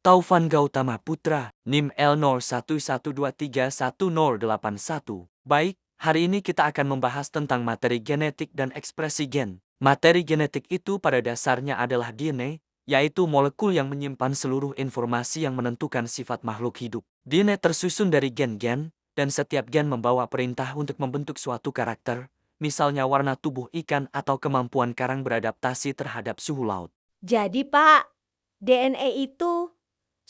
Taufan Gautama Putra, NIM L0112311081. Baik, hari ini kita akan membahas tentang materi genetik dan ekspresi gen. Materi genetik itu pada dasarnya adalah DNA, yaitu molekul yang menyimpan seluruh informasi yang menentukan sifat makhluk hidup. DNA tersusun dari gen-gen, dan setiap gen membawa perintah untuk membentuk suatu karakter, misalnya warna tubuh ikan atau kemampuan karang beradaptasi terhadap suhu laut. Jadi Pak, DNA itu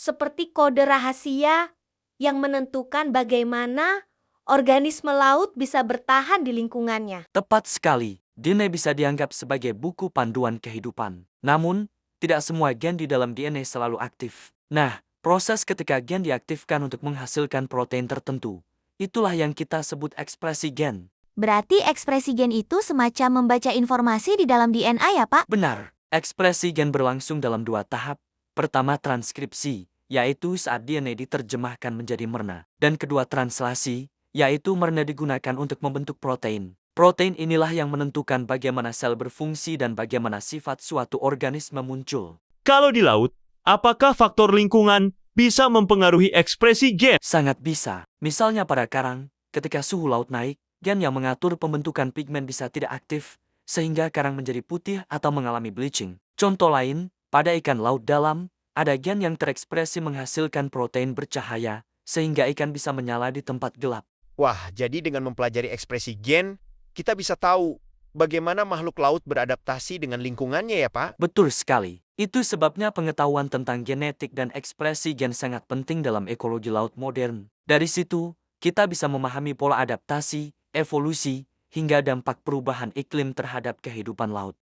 seperti kode rahasia yang menentukan bagaimana organisme laut bisa bertahan di lingkungannya. Tepat sekali, DNA bisa dianggap sebagai buku panduan kehidupan. Namun, tidak semua gen di dalam DNA selalu aktif. Nah, proses ketika gen diaktifkan untuk menghasilkan protein tertentu, itulah yang kita sebut ekspresi gen. Berarti ekspresi gen itu semacam membaca informasi di dalam DNA ya, Pak? Benar, ekspresi gen berlangsung dalam dua tahap. Pertama, transkripsi, yaitu saat DNA diterjemahkan menjadi merna. Dan kedua, translasi, yaitu merna digunakan untuk membentuk protein. Protein inilah yang menentukan bagaimana sel berfungsi dan bagaimana sifat suatu organisme muncul. Kalau di laut, apakah faktor lingkungan bisa mempengaruhi ekspresi gen? Sangat bisa. Misalnya pada karang, ketika suhu laut naik, gen yang mengatur pembentukan pigmen bisa tidak aktif, sehingga karang menjadi putih atau mengalami bleaching. Contoh lain, pada ikan laut dalam, ada gen yang terekspresi menghasilkan protein bercahaya, sehingga ikan bisa menyala di tempat gelap. Wah, jadi dengan mempelajari ekspresi gen, kita bisa tahu bagaimana makhluk laut beradaptasi dengan lingkungannya ya, Pak? Betul sekali. Itu sebabnya pengetahuan tentang genetik dan ekspresi gen sangat penting dalam ekologi laut modern. Dari situ, kita bisa memahami pola adaptasi, evolusi, hingga dampak perubahan iklim terhadap kehidupan laut.